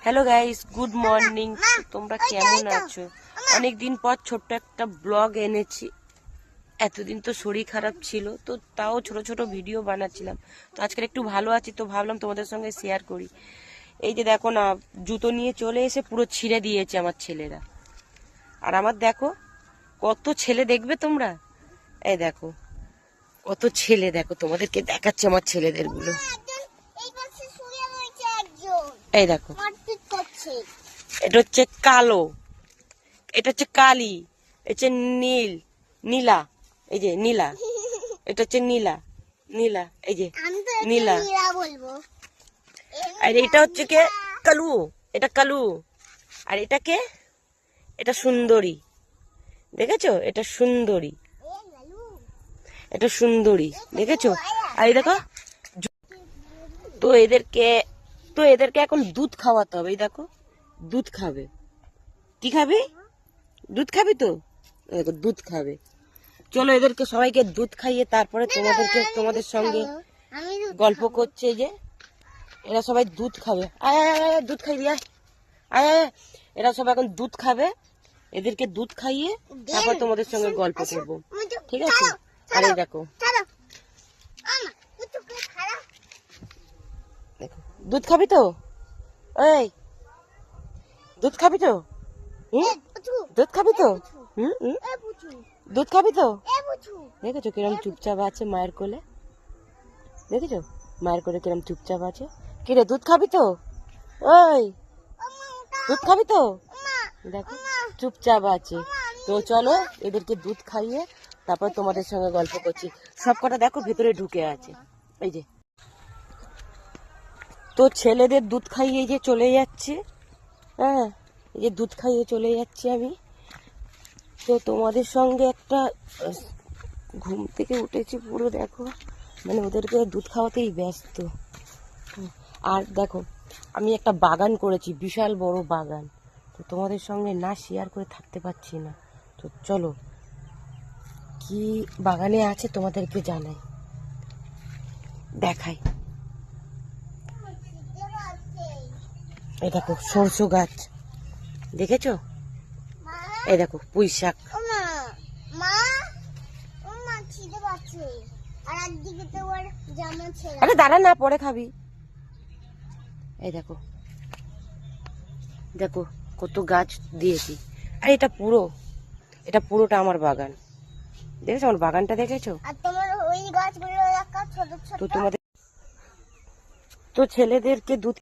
Hello guys, good morning. তোমরা কেমন আছো? অনেকদিন পর ছোট্ট একটা ব্লগ এনেছি। এতদিন তো শরীর খারাপ ছিল, তো তাও ছোট ছোট ভিডিও বানাচ্ছিলাম। তো আজকে একটু ভালো আছি, তো ভাবলাম তোমাদের সঙ্গে শেয়ার করি। এই যে দেখো না, জুতো নিয়ে চলে এসে পুরো ছিঁড়ে দিয়েছে আমার ছেলেরা। আর আমার দেখো কত ছেলে, দেখবে তোমরা? এই দেখো কত ছেলে, দেখো তোমাদেরকে দেখাচ্ছে আমার ছেলেদের গুলো। এই দেখো, এটা হচ্ছে কালো, এটা হচ্ছে কালি, এটা হচ্ছে নীল, নীলা, এই যে নীলা, এটা হচ্ছে নীলা, নীলা, এই যে নীলা। আর এটা হচ্ছে কে? কালু, এটা কালু। আর এটা কে? এটা সুন্দরী, দেখেছো? এটা সুন্দরী, এটা সুন্দরী, দেখেছো? আর এই দেখো, তো এদেরকে এখন দুধ খাওয়াতে হবে। এই দেখো, দুধ খাবে। কি খাবি? দুধ খাবি তো? দেখো দুধ খাবে। চলো এদেরকে সবাইকে দুধ খাইয়ে তারপরে তোমাদের সঙ্গে গল্প করছে। যে এরা সবাই দুধ খাবে। আয় আয় আয়, দুধ খাইবি, আয় আয় আয়। এরা সবাই এখন দুধ খাবে। এদেরকে দুধ খাইয়ে তারপর তোমাদের সঙ্গে গল্প করবো, ঠিক আছে? আর এই দেখো, দেখো দুধ খাবি তো? এই দুধ খাবি তো? দুধ খাবি তো? দুধ খাবি তো? দেখেছো কিরম চুপচাপ আছে মায়ের কোলে? দেখেছো মায়ের কোলে কিরম চুপচাপ আছে? কিরে, দুধ খাবি তো? ওই দুধ খাবি তো? দেখো চুপচাপ আছে। তো চলো এদেরকে দুধ খাইয়ে তারপর তোমাদের সঙ্গে গল্প করছি। সব কটা দেখো ভেতরে ঢুকে আছে। এই যে, তো ছেলেদের দুধ খাইয়ে এই যে চলে যাচ্ছে। হ্যাঁ, এই যে দুধ খাইয়ে চলে যাচ্ছি আমি। তো তোমাদের সঙ্গে একটা, ঘুম থেকে উঠেছি পুরো দেখো, মানে ওদেরকে দুধ খাওয়াতেই ব্যস্ত। আর দেখো আমি একটা বাগান করেছি, বিশাল বড় বাগান। তো তোমাদের সঙ্গে না শেয়ার করে থাকতে পারছি না। তো চলো কি বাগানে আছে তোমাদেরকে জানাই, দেখাই। এই দেখো সরষে গাছ, দেখেছো? এই দেখো পুঁই শাক। আরে দাঁড়া না, পরে খাবি। এই দেখো, দেখো কত গাছ দিয়েছি। আর এটা পুরোটা আমার বাগান। দেখেছো আমার বাগানটা? দেখেছো? তো তোমাদের, তো ছেলেদেরকে দুধ